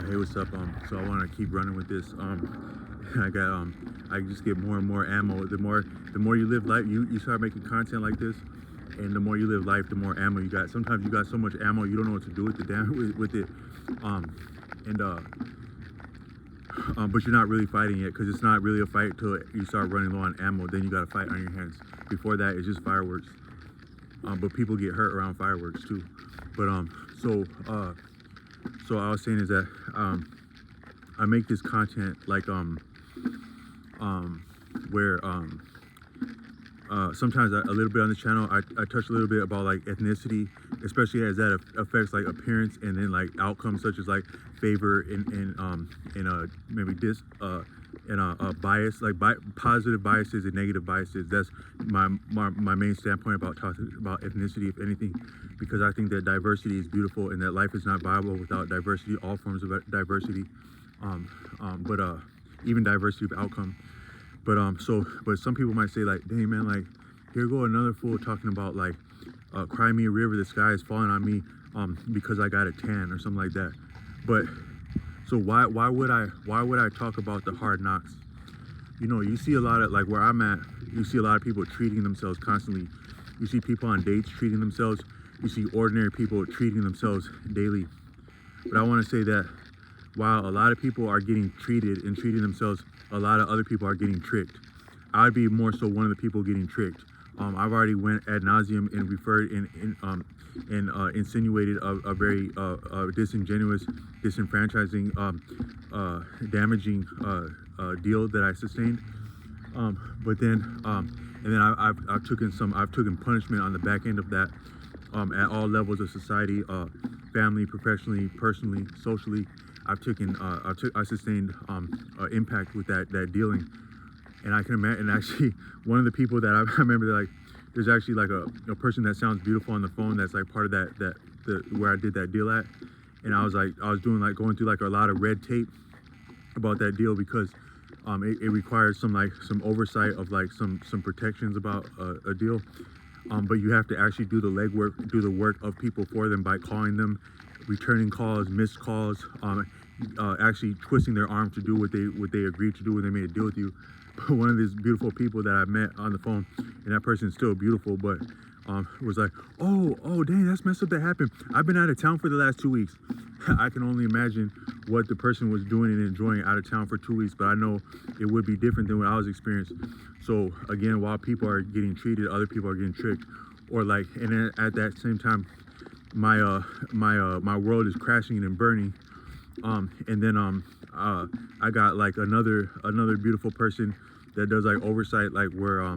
Hey, what's up? So I want to keep running with this. I just get more and more ammo. The more you live life, you start making content like this, and the more you live life, the more ammo you got. Sometimes you got so much ammo, you don't know what to do with the with it. Um, and but you're not really fighting yet because it's not really a fight till you start running low on ammo. Then you got to fight on your hands. Before that, it's just fireworks. But people get hurt around fireworks too. But so I was saying is that I make this content like where sometimes a little bit on this channel I touch a little bit about like ethnicity, especially as that affects like appearance and then like outcomes such as like favor and maybe bias, like positive biases and negative biases. That's my main standpoint about talking about ethnicity, if anything, because I think that diversity is beautiful and that life is not viable without diversity, all forms of diversity, but even diversity of outcome. But but some people might say like, dang man, like here go another fool talking about like cry me a river, the sky is falling on me because I got a tan or something like that. But so why would I talk about the hard knocks? You know, you see a lot of, like where I'm at, you see a lot of people treating themselves constantly. You see people on dates treating themselves. You see ordinary people treating themselves daily. But I want to say that while a lot of people are getting treated and treating themselves, a lot of other people are getting tricked. I'd be more so one of the people getting tricked. I've already went ad nauseum and referred and insinuated a very disingenuous, disenfranchising, damaging deal that I sustained. But then and then I've taken punishment on the back end of that at all levels of society, family, professionally, personally, socially. I sustained impact with that dealing. And I can imagine, actually, one of the people that I remember, like, there's actually like a person that sounds beautiful on the phone that's like part of where I did that deal at. And I was going through like a lot of red tape about that deal because it requires some oversight of like some protections about a deal. But you have to actually do the legwork, do the work of people for them by calling them, returning calls, missed calls, actually twisting their arm to do what they agreed to do when they made a deal with you. But one of these beautiful people that I met on the phone, and that person is still beautiful, but was like, oh dang, that's messed up that happened. I've been out of town for the last 2 weeks. I can only imagine what the person was doing and enjoying out of town for 2 weeks, but I know it would be different than what I was experiencing. So again, while people are getting treated, other people are getting tricked, or like, and then at that same time, my world is crashing and burning. And then I got like another beautiful person that does like oversight, like where I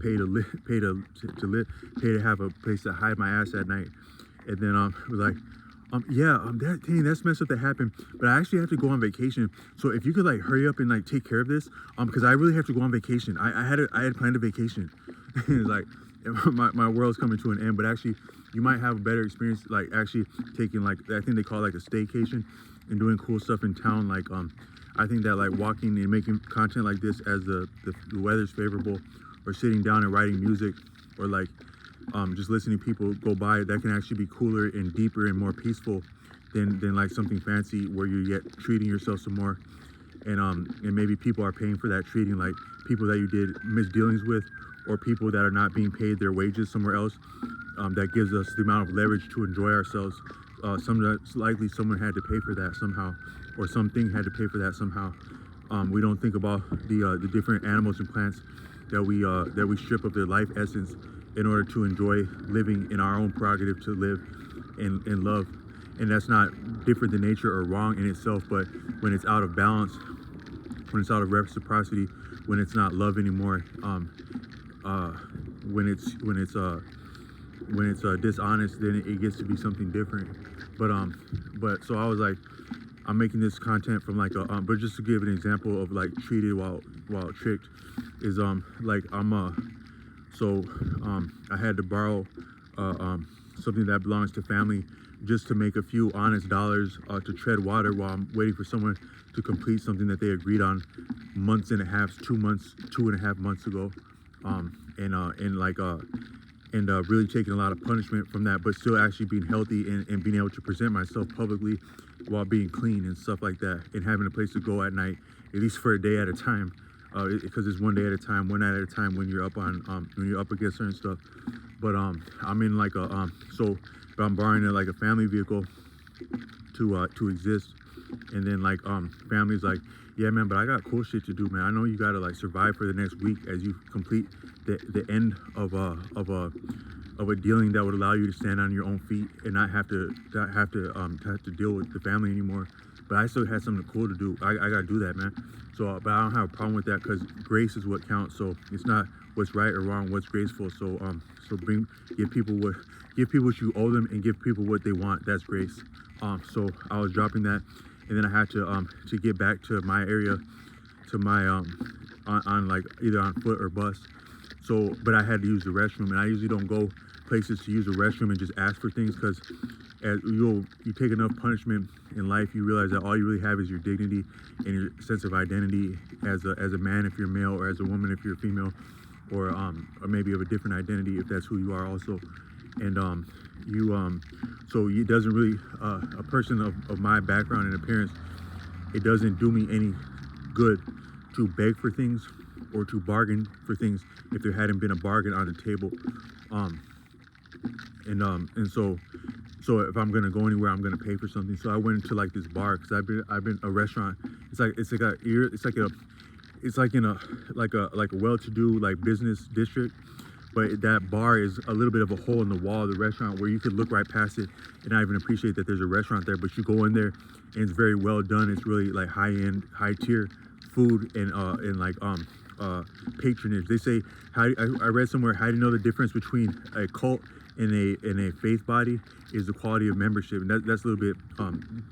pay to have a place to hide my ass at night. And then was like, that's messed up that happened, but I actually have to go on vacation. So if you could like hurry up and like take care of this, because I really have to go on vacation. I had planned a vacation. It's like my world's coming to an end, but actually you might have a better experience like actually taking, like, I think they call it like a staycation, and doing cool stuff in town. Like I think that like walking and making content like this as the weather's favorable, or sitting down and writing music, or like just listening to people go by, that can actually be cooler and deeper and more peaceful than like something fancy where you get treating yourself some more. And maybe people are paying for that treating, like people that you did misdealings with, or people that are not being paid their wages somewhere else. That gives us the amount of leverage to enjoy ourselves. Likely someone had to pay for that somehow, or something had to pay for that somehow. We don't think about the different animals and plants that we strip of their life essence in order to enjoy living in our own prerogative to live and love. And that's not different than nature or wrong in itself, but when it's out of balance, when it's out of reciprocity, when it's not love anymore, when it's dishonest, then it gets to be something different. But so I was like, I'm making this content from like but just to give an example of like treated while tricked is like I had to borrow something that belongs to family just to make a few honest dollars to tread water while I'm waiting for someone to complete something that they agreed on months and a half, 2 months, 2.5 months ago. and really taking a lot of punishment from that, but still actually being healthy and being able to present myself publicly while being clean and stuff like that, and having a place to go at night, at least for a day at a time, because it's one day at a time, one night at a time when you're up on when you're up against certain stuff. But I'm in like a but I'm borrowing like a family vehicle to exist, and then like family's like, yeah man, but I got cool shit to do, man. I know you gotta like survive for the next week as you complete the end of a dealing that would allow you to stand on your own feet and not have to deal with the family anymore. But I still had something cool to do. I gotta do that, man. So but I don't have a problem with that, because grace is what counts. So it's not what's right or wrong, what's graceful. So give people what you owe them, and give people what they want. That's grace. So I was dropping that, and then I had to get back to my area, to my on like either on foot or bus. So but I had to use the restroom, and I usually don't go places to use the restroom and just ask for things, because as you take enough punishment in life, you realize that all you really have is your dignity and your sense of identity as a man if you're male, or as a woman if you're female, or maybe of a different identity if that's who you are also. And so it doesn't really a person of my background and appearance, it doesn't do me any good to beg for things or to bargain for things if there hadn't been a bargain on the table. And so if I'm gonna go anywhere, I'm gonna pay for something. So I went into like this bar, because I've been a restaurant. It's like in a well-to-do like business district, but that bar is a little bit of a hole in the wall of the restaurant where you could look right past it and not even appreciate that there's a restaurant there. But you go in there and it's very well done. It's really like high-end, high-tier food and like patronage. They say, I read somewhere, how do you know the difference between a cult and a faith body is the quality of membership. And that's a little bit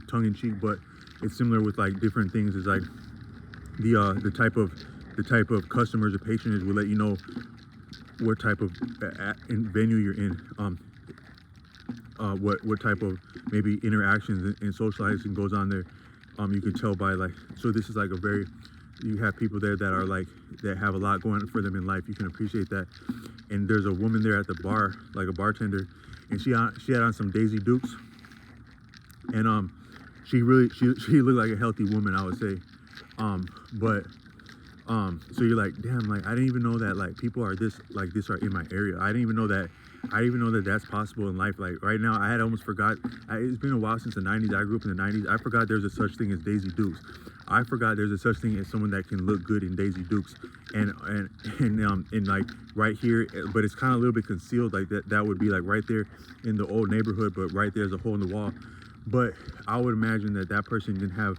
tongue-in-cheek, but it's similar with like different things. It's like the type of customers or patronage will let you know what type of venue you're in, what type of maybe interactions and socializing goes on there. You can tell by like, so this is like you have people there that are like, that have a lot going for them in life. You can appreciate that. And there's a woman there at the bar, like a bartender, and she had on some Daisy Dukes, and she looked like a healthy woman, I would say. So you're like, damn, like I didn't even know that like people are this are in my area. I didn't even know that that's possible in life. Like right now, I had almost forgot. It's been a while since the 90s. I grew up in the 90s. I forgot there's a such thing as Daisy Dukes. I forgot there's a such thing as someone that can look good in Daisy Dukes, and like right here, but it's kind of a little bit concealed. Like that would be like right there in the old neighborhood, but right there's a hole in the wall. But I would imagine that person didn't have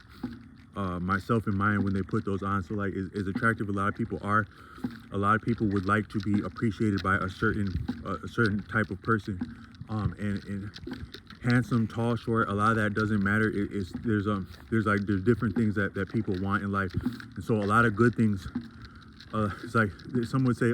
myself in mind when they put those on. So like as attractive a lot of people are, a lot of people would like to be appreciated by a certain type of person, and handsome, tall, short, a lot of that doesn't matter. There's different things that people want in life. And so a lot of good things, it's like some would say,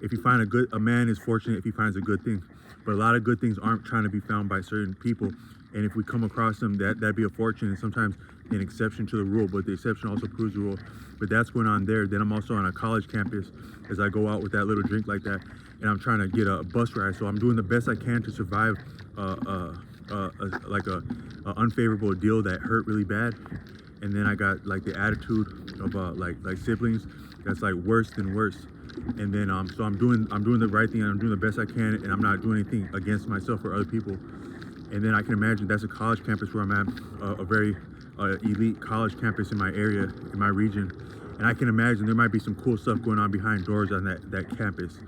if you find a man is fortunate if he finds a good thing, but a lot of good things aren't trying to be found by certain people. And if we come across them, that'd be a fortune, and sometimes an exception to the rule, but the exception also proves the rule. But that's going on there. Then I'm also on a college campus as I go out with that little drink like that, and I'm trying to get a bus ride. So I'm doing the best I can to survive like a unfavorable deal that hurt really bad. And then I got like the attitude of like siblings that's like worse than worse. And then so I'm doing the right thing, and I'm doing the best I can, and I'm not doing anything against myself or other people. And then I can imagine that's a college campus where I'm at, a very elite college campus in my area, in my region. And I can imagine there might be some cool stuff going on behind doors on that campus,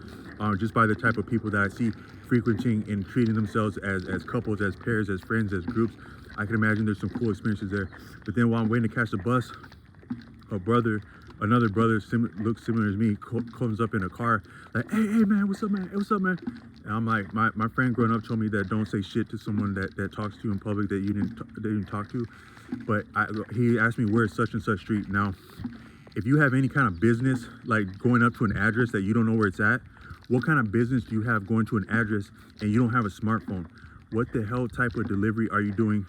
just by the type of people that I see frequenting and treating themselves as couples, as pairs, as friends, as groups. I can imagine there's some cool experiences there. But then while I'm waiting to catch the bus, another brother looks similar to me, comes up in a car like, hey man, what's up man? Hey, what's up man? And I'm like, my friend growing up told me that don't say shit to someone that talks to you in public that you didn't talk to. But he asked me, where's such and such street? Now, if you have any kind of business, like going up to an address that you don't know where it's at, what kind of business do you have going to an address and you don't have a smartphone? What the hell type of delivery are you doing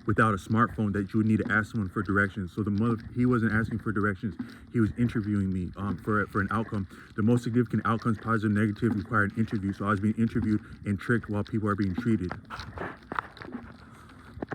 without a smartphone that you would need to ask someone for directions. So he wasn't asking for directions. He was interviewing me for an outcome. The most significant outcomes, positive, negative, require an interview. So I was being interviewed and tricked while people are being treated.